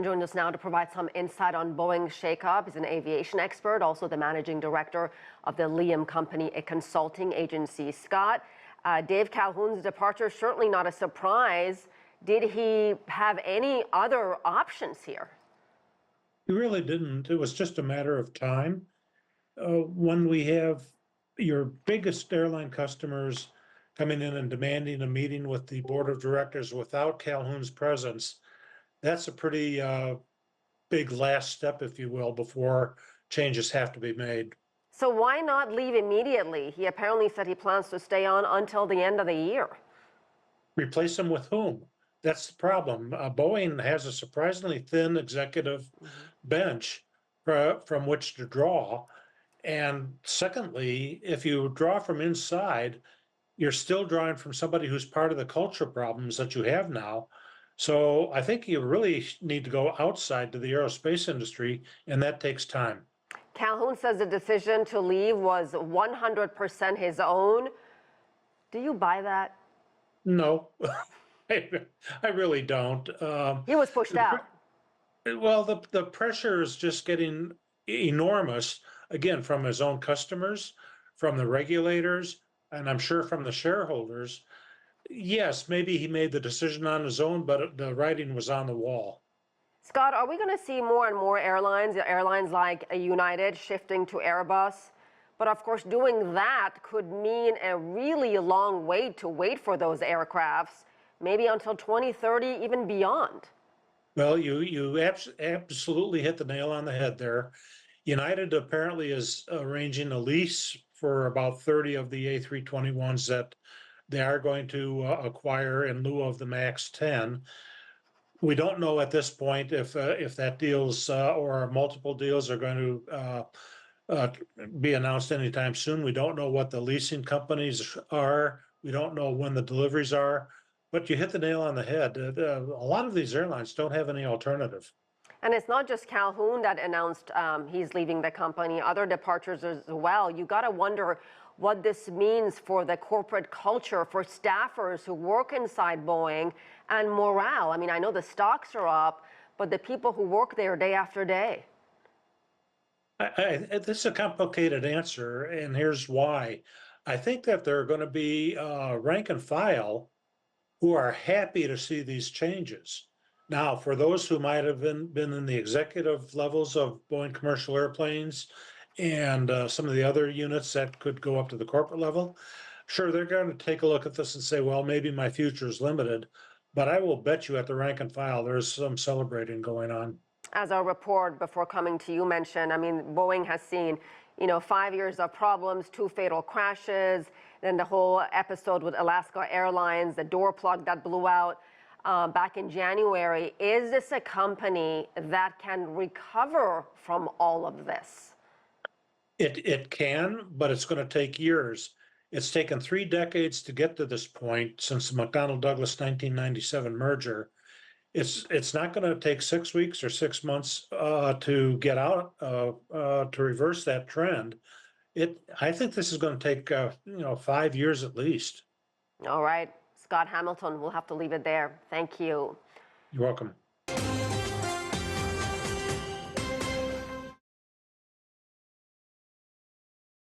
joins us now to provide some insight on Boeing's shakeup. He's an aviation expert, also the managing director of the Leeham Company, a consulting agency. Scott, Dave Calhoun's departure, certainly not a surprise. Did he have any other options here? He really didn't. It was just a matter of time. When we have your biggest airline customers coming in and demanding a meeting with the board of directors without Calhoun's presence, that's a pretty big last step, if you will, before changes have to be made. So why not leave immediately? He apparently said he plans to stay on until the end of the year. Replace him with whom? That's the problem. Boeing has a surprisingly thin executive bench from which to draw. And secondly, if you draw from inside, you're still drawing from somebody who's part of the culture problems that you have now. So I think you really need to go outside to the aerospace industry, and that takes time. Calhoun says the decision to leave was 100% his own. Do you buy that? No, I really don't. He was pushed out. Well, the pressure is just getting enormous, again, from his own customers, from the regulators, and I'm sure from the shareholders. Yes, maybe he made the decision on his own, but the writing was on the wall. Scott, are we going to see more and more airlines like United shifting to Airbus? But of course, doing that could mean a really long wait for those aircrafts, maybe until 2030, even beyond. Well, you absolutely hit the nail on the head there. United apparently is arranging a lease for about 30 of the A321s that they are going to acquire in lieu of the MAX 10. We don't know at this point if that deals or multiple deals are going to be announced anytime soon. We don't know what the leasing companies are. We don't know when the deliveries are. But you hit the nail on the head. A lot of these airlines don't have any alternative. And it's not just Calhoun that announced he's leaving the company, other departures as well. You got to wonder what this means for the corporate culture, for staffers who work inside Boeing, and morale. I mean, I know the stocks are up, but the people who work there day after day. This is a complicated answer, and here's why. I think that there are going to be rank and file who are happy to see these changes. Now, for those who might have been in the executive levels of Boeing commercial airplanes and some of the other units that could go up to the corporate level, sure, they're going to take a look at this and say, well, maybe my future is limited. But I will bet you at the rank and file, there's some celebrating going on. As our report before coming to you mentioned, I mean, Boeing has seen, 5 years of problems, 2 fatal crashes, then the whole episode with Alaska Airlines, the door plug that blew out back in January. Is this a company that can recover from all of this? It can, but it's going to take years. It's taken 3 decades to get to this point since the McDonnell Douglas 1997 merger. It's not going to take 6 weeks or 6 months to get out to reverse that trend. I think this is going to take 5 years at least. All right, Scott Hamilton, we'll have to leave it there. Thank you. You're welcome.